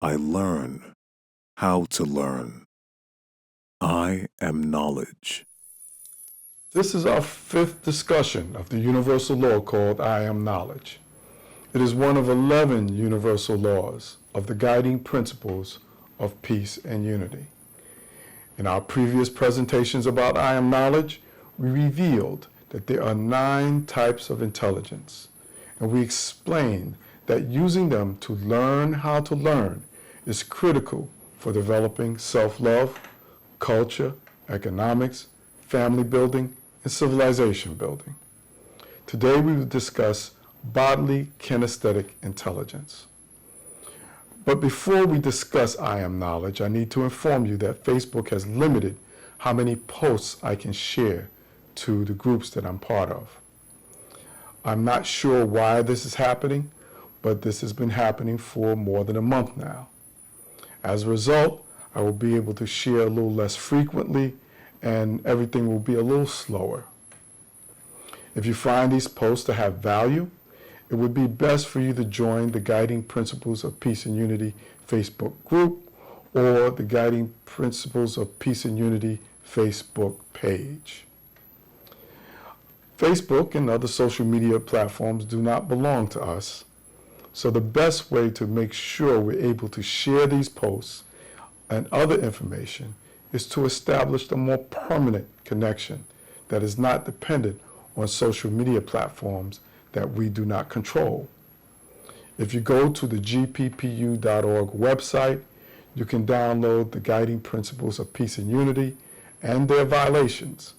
I learn how to learn. I am knowledge. This is our fifth discussion of the universal law called I am knowledge. It is one of 11 universal laws of the guiding principles of peace and unity. In our previous presentations about I am knowledge, we revealed that there are 9 types of intelligence, and we explained that using them to learn how to learn is critical for developing self-love, culture, economics, family building, and civilization building. Today we will discuss bodily-kinesthetic intelligence. But before we discuss I am knowledge, I need to inform you that Facebook has limited how many posts I can share to the groups that I'm part of. I'm not sure why this is happening, but this has been happening for more than a month now. As a result, I will be able to share a little less frequently, and everything will be a little slower. If you find these posts to have value, it would be best for you to join the Guiding Principles of Peace and Unity Facebook group or the Guiding Principles of Peace and Unity Facebook page. Facebook and other social media platforms do not belong to us, so the best way to make sure we're able to share these posts and other information is to establish a more permanent connection that is not dependent on social media platforms that we do not control. If you go to the gppu.org website, you can download the Guiding Principles of Peace and Unity and their violations.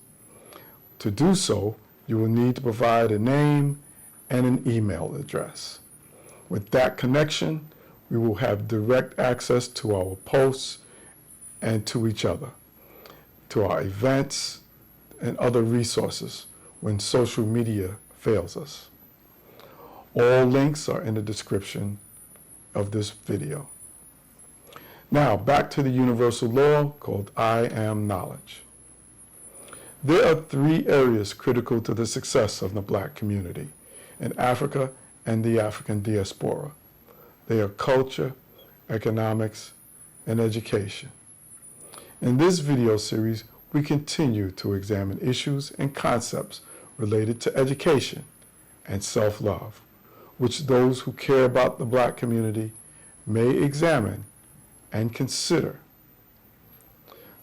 To do so, you will need to provide a name and an email address. With that connection, we will have direct access to our posts and to each other, to our events and other resources when social media fails us. All links are in the description of this video. Now, back to the universal law called I am knowledge. There are 3 areas critical to the success of the Black community in Africa and the African diaspora. They are culture, economics, and education. In this video series, we continue to examine issues and concepts related to education and self-love, which those who care about the Black community may examine and consider.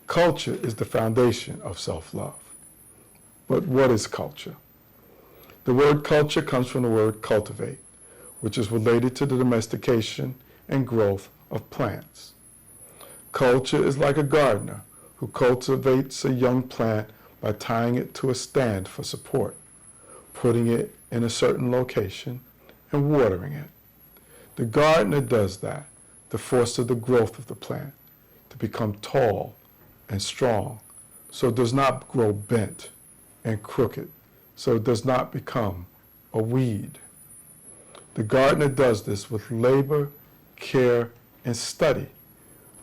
Culture is the foundation of self-love. But what is culture? The word culture comes from the word cultivate, which is related to the domestication and growth of plants. Culture is like a gardener who cultivates a young plant by tying it to a stand for support, putting it in a certain location, and watering it. The gardener does that to foster the growth of the plant, to become tall and strong, so it does not grow bent and crooked, so it does not become a weed. The gardener does this with labor, care, and study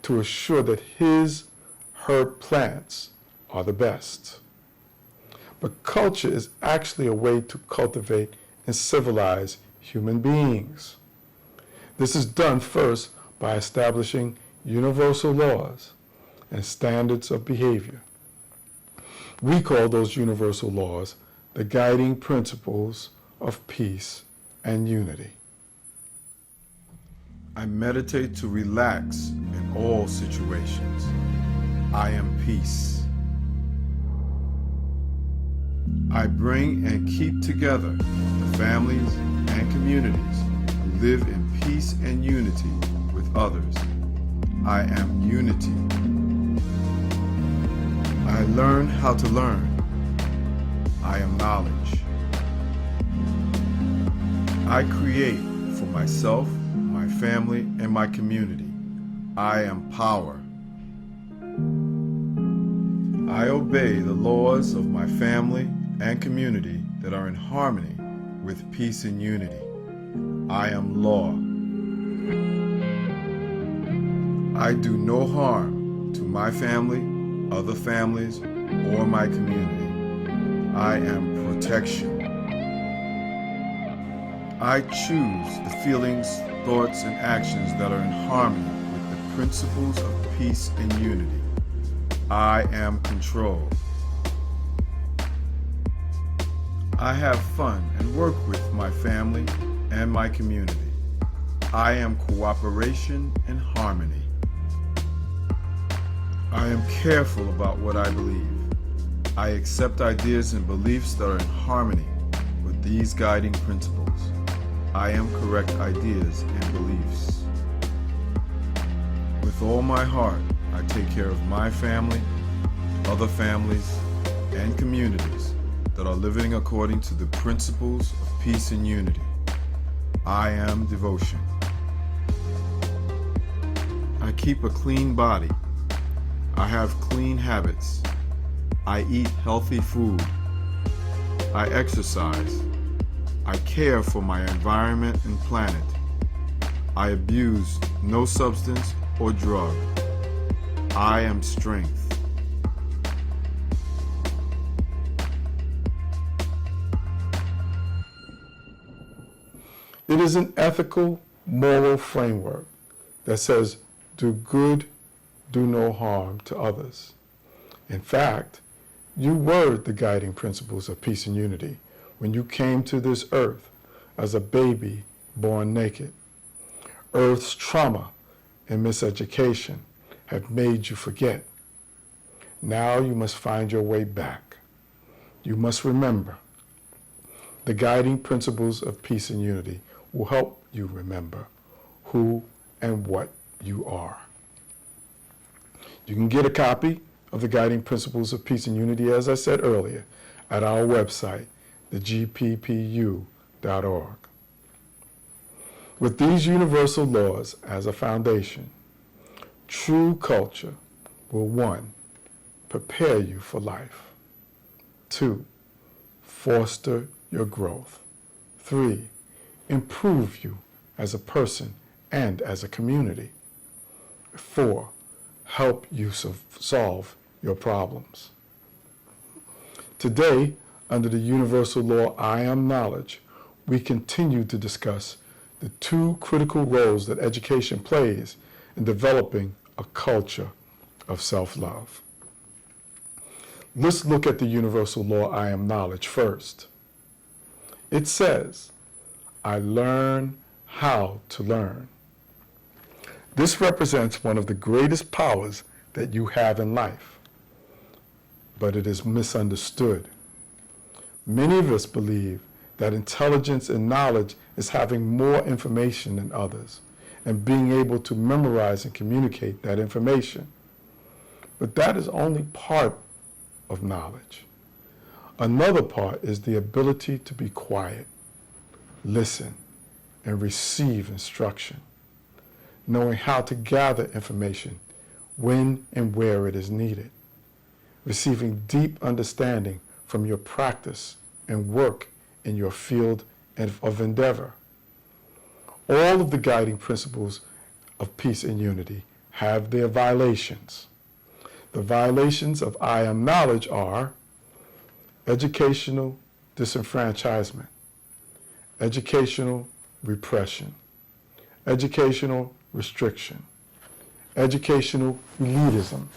to assure that her plants are the best. But culture is actually a way to cultivate and civilize human beings. This is done first by establishing universal laws and standards of behavior. We call those universal laws the guiding principles of peace and unity. I meditate to relax in all situations. I am peace. I bring and keep together the families and communities who live in peace and unity with others. I am unity. I learn how to learn. I am knowledge. I create for myself, my family, and my community. I am power. I obey the laws of my family and community that are in harmony with peace and unity. I am law. I do no harm to my family, other families, or my community. I am protection. I choose the feelings, thoughts, and actions that are in harmony principles of peace and unity. I am control. I have fun and work with my family and my community. I am cooperation and harmony. I am careful about what I believe. I accept ideas and beliefs that are in harmony with these guiding principles. I am correct ideas and beliefs. With all my heart, I take care of my family, other families, and communities that are living according to the principles of peace and unity. I am devotion. I keep a clean body. I have clean habits. I eat healthy food. I exercise. I care for my environment and planet. I abuse no substance or drug. I am strength. It is an ethical, moral framework that says, do good, do no harm to others. In fact, you were the guiding principles of peace and unity when you came to this earth as a baby born naked. Earth's trauma and miseducation have made you forget. Now you must find your way back. You must remember. The guiding principles of peace and unity will help you remember who and what you are. You can get a copy of the Guiding Principles of Peace and Unity, as I said earlier, at our website, thegppu.org. With these universal laws as a foundation, true culture will 1. Prepare you for life. 2. Foster your growth. 3. Improve you as a person and as a community. 4. Help you solve your problems. Today, under the universal law, I am knowledge, we continue to discuss the 2 critical roles that education plays in developing a culture of self-love. Let's look at the universal law, I am knowledge, first. It says, I learn how to learn. This represents one of the greatest powers that you have in life, but it is misunderstood. Many of us believe that intelligence and knowledge is having more information than others and being able to memorize and communicate that information. But that is only part of knowledge. Another part is the ability to be quiet, listen, and receive instruction, knowing how to gather information when and where it is needed, receiving deep understanding from your practice and work in your field of endeavor. All of the guiding principles of peace and unity have their violations. The violations of I am knowledge are educational disenfranchisement, educational repression, educational restriction, educational elitism,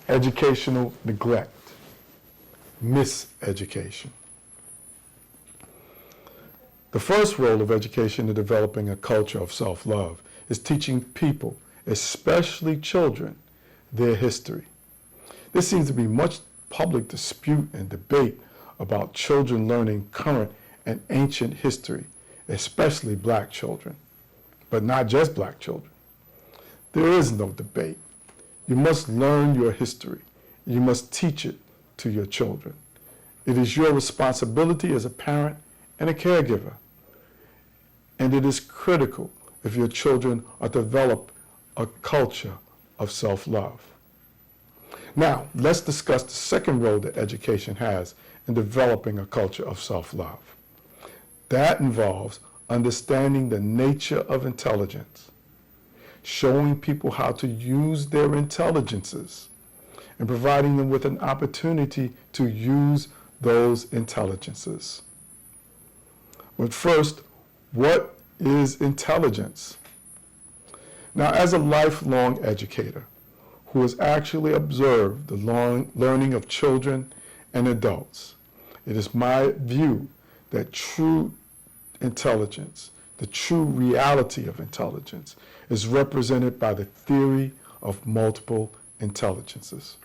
educational neglect, miseducation. The first role of education in developing a culture of self-love is teaching people, especially children, their history. There seems to be much public dispute and debate about children learning current and ancient history, especially black children, but not just black children. There is no debate. You must learn your history. You must teach it to your children. It is your responsibility as a parent and a caregiver. And it is critical if your children are to develop a culture of self-love. Now, let's discuss the second role that education has in developing a culture of self-love. That involves understanding the nature of intelligence, showing people how to use their intelligences, and providing them with an opportunity to use those intelligences. But first, what is intelligence? Now, as a lifelong educator who has actually observed the learning of children and adults, it is my view that true intelligence, the true reality of intelligence, is represented by the theory of multiple intelligences.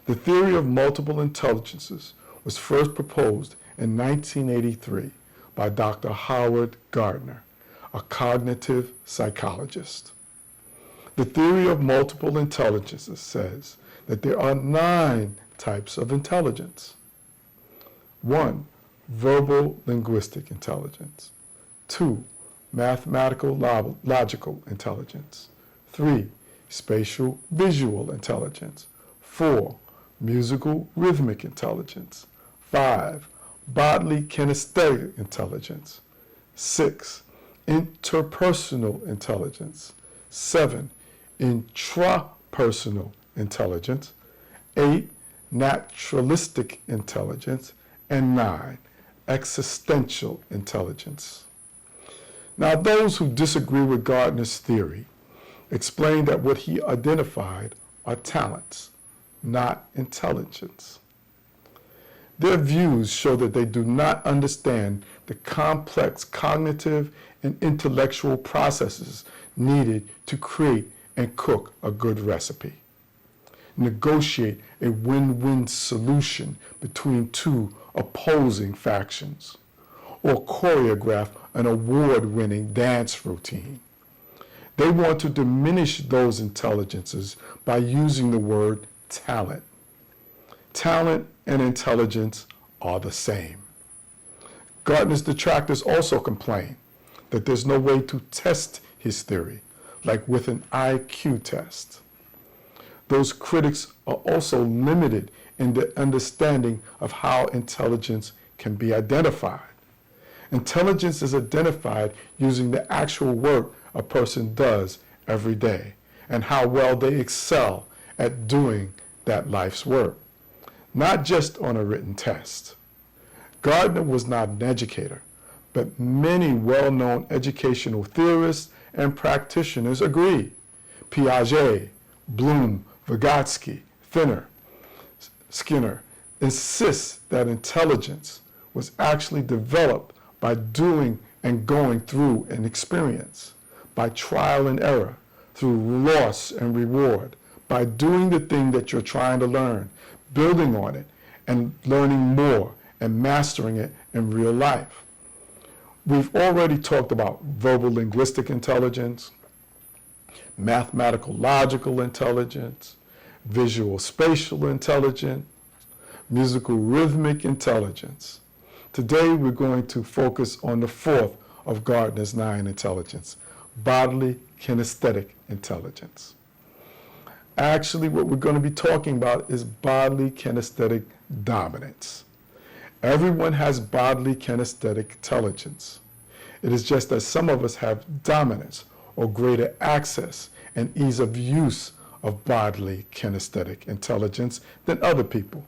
The theory of multiple intelligences was first proposed in 1983 by Dr. Howard Gardner, a cognitive psychologist. The theory of multiple intelligences says that there are 9 types of intelligence. 1. Verbal linguistic intelligence. 2. Mathematical logical intelligence. 3. Spatial visual intelligence. 4. Musical rhythmic intelligence. 5. Bodily-Kinesthetic intelligence. 6. Interpersonal intelligence. 7. Intrapersonal intelligence. 8. Naturalistic intelligence. And 9. Existential intelligence. Now, those who disagree with Gardner's theory explain that what he identified are talents, not intelligence. Their views show that they do not understand the complex cognitive and intellectual processes needed to create and cook a good recipe, negotiate a win-win solution between 2 opposing factions, or choreograph an award-winning dance routine. They want to diminish those intelligences by using the word talent. Talent and intelligence are the same. Gardner's detractors also complain that there's no way to test his theory, like with an IQ test. Those critics are also limited in their understanding of how intelligence can be identified. Intelligence is identified using the actual work a person does every day and how well they excel at doing that life's work, not just on a written test. Gardner was not an educator, but many well-known educational theorists and practitioners agree. Piaget, Bloom, Vygotsky, Skinner insist that intelligence was actually developed by doing and going through an experience, by trial and error, through loss and reward, by doing the thing that you're trying to learn, building on it, and learning more and mastering it in real life. We've already talked about verbal linguistic intelligence, mathematical logical intelligence, visual spatial intelligence, musical rhythmic intelligence. Today we're going to focus on the 4th of Gardner's 9 intelligence, bodily-kinesthetic intelligence. Actually, what we're going to be talking about is bodily-kinesthetic dominance. Everyone has bodily-kinesthetic intelligence. It is just that some of us have dominance or greater access and ease of use of bodily-kinesthetic intelligence than other people.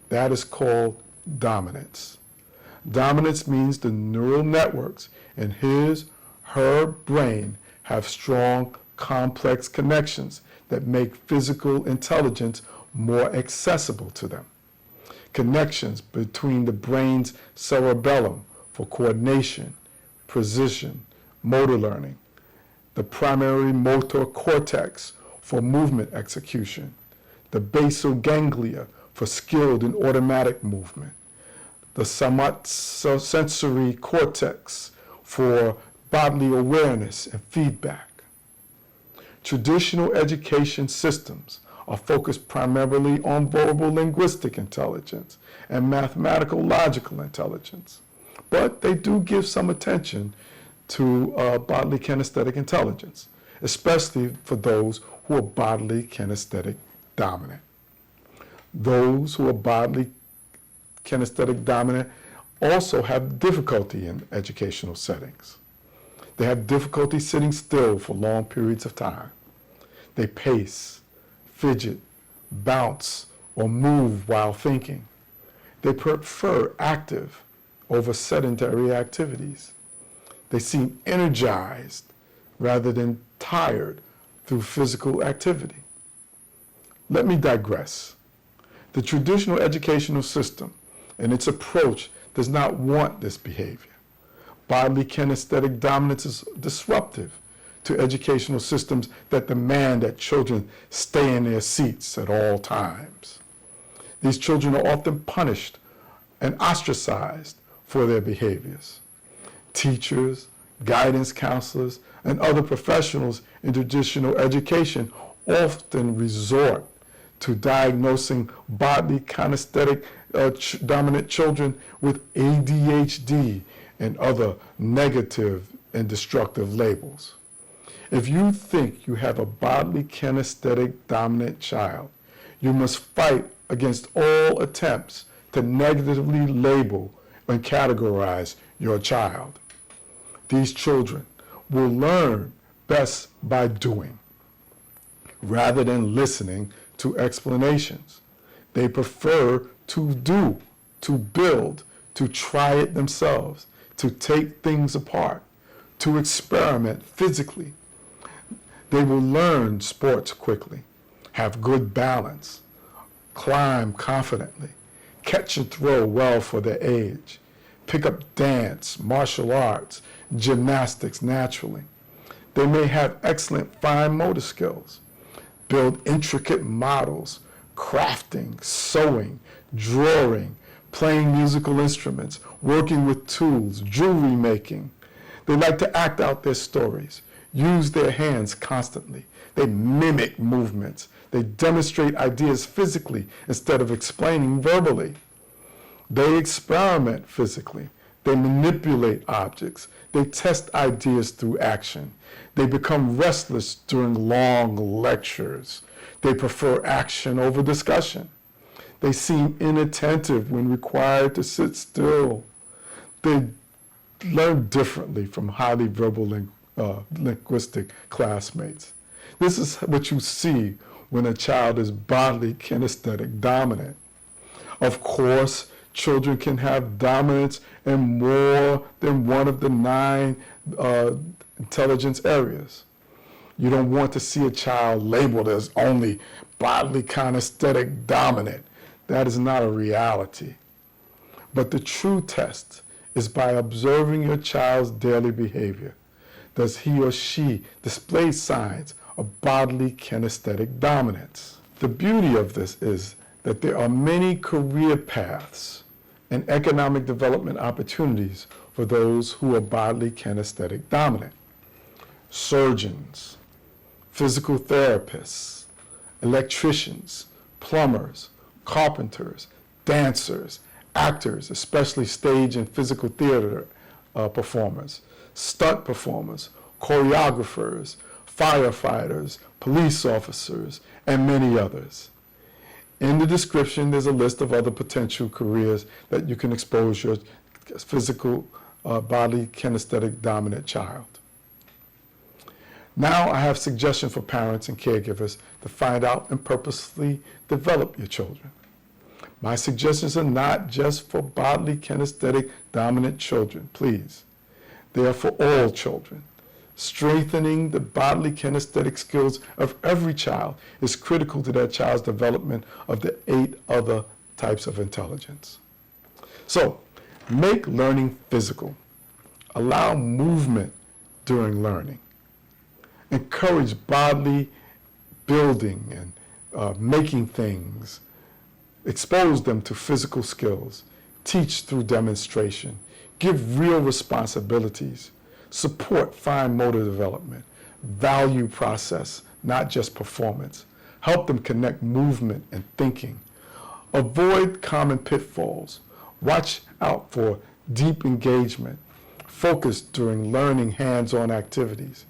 That is called dominance. Dominance means the neural networks in her brain have strong, complex connections that make physical intelligence more accessible to them. Connections between the brain's cerebellum for coordination, precision, motor learning, the primary motor cortex for movement execution, the basal ganglia for skilled and automatic movement, the somatosensory cortex for bodily awareness and feedback. Traditional education systems are focused primarily on verbal linguistic intelligence and mathematical logical intelligence, but they do give some attention to bodily kinesthetic intelligence, especially for those who are bodily kinesthetic dominant. Those who are bodily kinesthetic dominant also have difficulty in educational settings. They have difficulty sitting still for long periods of time. They pace, fidget, bounce, or move while thinking. They prefer active over sedentary activities. They seem energized rather than tired through physical activity. Let me digress. The traditional educational system and its approach does not want this behavior. Bodily kinesthetic dominance is disruptive to educational systems that demand that children stay in their seats at all times. These children are often punished and ostracized for their behaviors. Teachers, guidance counselors, and other professionals in traditional education often resort to diagnosing bodily kinesthetic dominant children with ADHD and other negative and destructive labels. If you think you have a bodily kinesthetic dominant child, you must fight against all attempts to negatively label and categorize your child. These children will learn best by doing, rather than listening to explanations. They prefer to do, to build, to try it themselves, to take things apart, to experiment physically. They will learn sports quickly, have good balance, climb confidently, catch and throw well for their age, pick up dance, martial arts, gymnastics naturally. They may have excellent fine motor skills, build intricate models, crafting, sewing, drawing, playing musical instruments, working with tools, jewelry making. They like to act out their stories, use their hands constantly. They mimic movements. They demonstrate ideas physically instead of explaining verbally. They experiment physically. They manipulate objects. They test ideas through action. They become restless during long lectures. They prefer action over discussion. They seem inattentive when required to sit still. They learn differently from highly verbal linguistic classmates. This is what you see when a child is bodily kinesthetic dominant. Of course, children can have dominance in more than one of the 9 intelligence areas. You don't want to see a child labeled as only bodily kinesthetic dominant. That is not a reality. But the true test is by observing your child's daily behavior. Does he or she display signs of bodily kinesthetic dominance? The beauty of this is that there are many career paths and economic development opportunities for those who are bodily kinesthetic dominant. Surgeons, physical therapists, electricians, plumbers, carpenters, dancers, actors, especially stage and physical theater performers, stunt performers, choreographers, firefighters, police officers, and many others. In the description, there's a list of other potential careers that you can expose your physical, bodily kinesthetic dominant child. Now I have suggestions for parents and caregivers to find out and purposely develop your children. My suggestions are not just for bodily kinesthetic dominant children, please. They are for all children. Strengthening the bodily kinesthetic skills of every child is critical to that child's development of the 8 other types of intelligence. So, make learning physical. Allow movement during learning. Encourage bodily building and making things. Expose them to physical skills. Teach through demonstration. Give real responsibilities. Support fine motor development. Value process, not just performance. Help them connect movement and thinking. Avoid common pitfalls. Watch out for deep engagement. Focus during learning hands-on activities.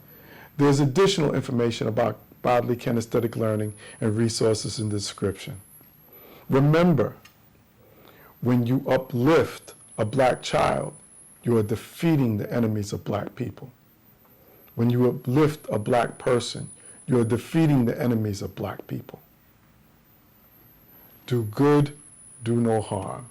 There's additional information about bodily kinesthetic learning and resources in the description. Remember, when you uplift a black child, you are defeating the enemies of black people. When you uplift a black person, you are defeating the enemies of black people. Do good, do no harm.